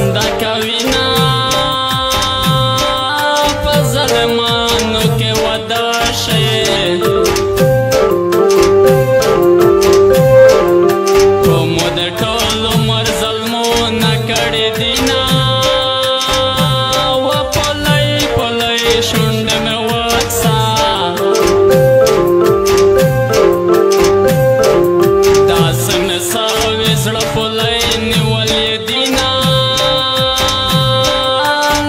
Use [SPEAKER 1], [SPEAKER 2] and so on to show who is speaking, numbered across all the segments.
[SPEAKER 1] خندا کوي نه په ظلمانو کې وده شي کومو د ټول عمر ظلمونه کړي دي نه وپلی پلی شونډې مې وکسه داسې مې سوي زړه پلی نیولې دي نه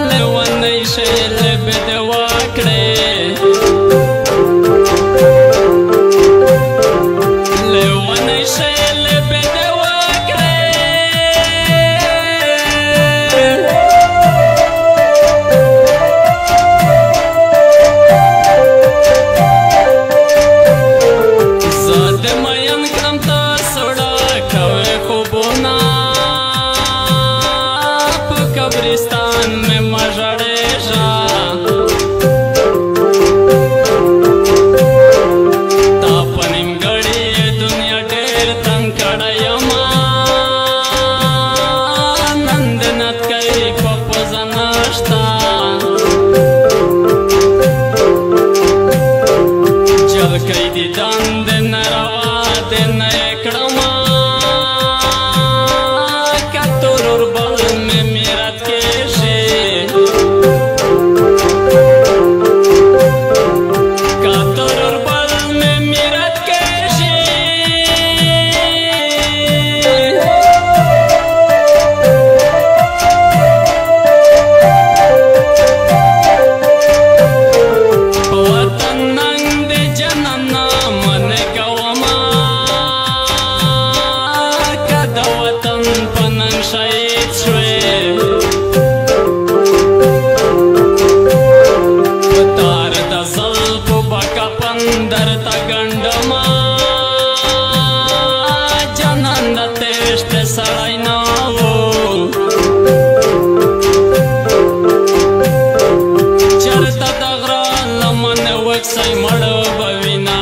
[SPEAKER 1] لیونۍ شي لبې دې وکړې لیونۍ شي لبې دې وکړې زه دې مین کړم ته سوړه کوې خوبونه په قبرستان مې مه ژړېږه تا په نیمګړې دنیا ډېر تنګ کړی یمه نن دې نتکۍ په پوزه نشته جلکۍ دې دندې نه روا دې نه یې کړمه که ترور بل مې میرات کېږي که ترور بل مې میرات کېږي په وطن ننګ دې جنانه منې کومه که د وطن په ننګ شهید شوې په تار د زلفو به کفن درته ګنډمه جنان د تېښتې سړی نه و چېرته د غره لمنې وکسئ مړه به وینه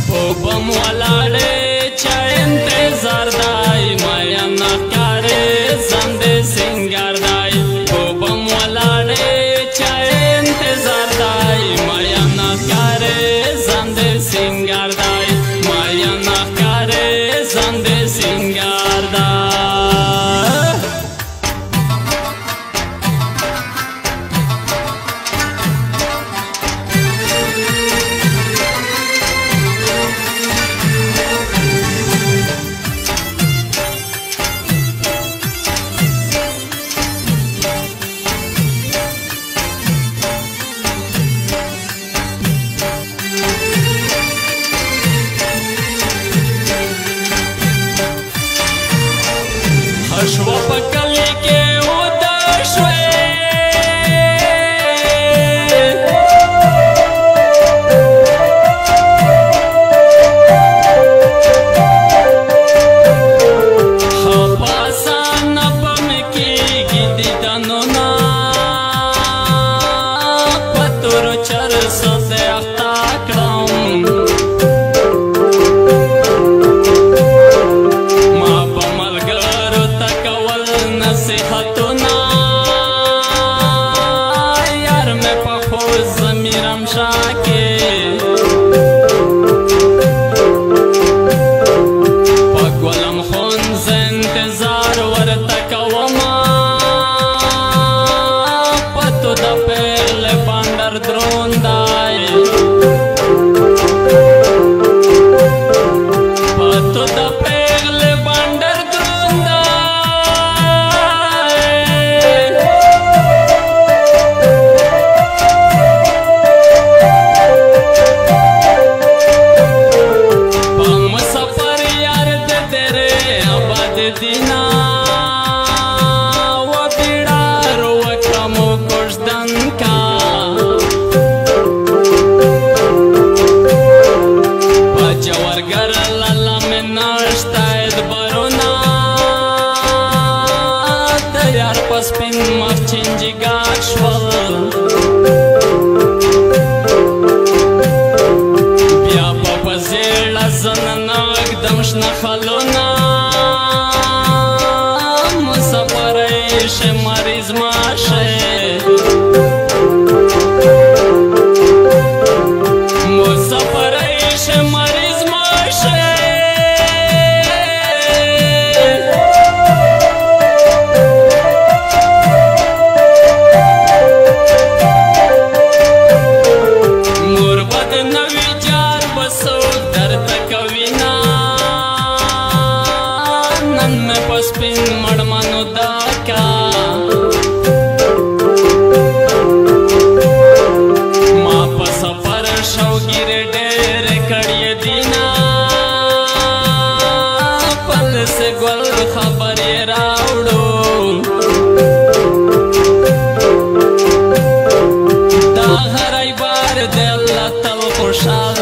[SPEAKER 1] خوبم ولاړې چا انتظار دی مینه ښکارې ځان دې سینګار دی خوبم ولاړې چا انتظار دی مینه ښکارې ځان دې سینګار دی مینه ښکارې ځان دې سینګار دی شوه په کلي کې وده شوې ښه په اسانه به مې کېږي دیدنونه په تورو چرسو دې اخته کړم ما په ملګرو ته کول نصیحتونه یار مې په خو ضمیرم شاکې په ګلم ښوونځه انتظار ورته کومه په تو د پیغلې بانډر دروند دی په تو د پیغلې بانډر دروند دی په مسافر یار دې تیرې آباد دینا و بیړار وکړم کوژدن کا په جوارګر لاله مې نشته ادبارونه د یار په سپین مخ چینجګاک شول بیا په زیړه زنه ناږدم شنه خلونه خوشحال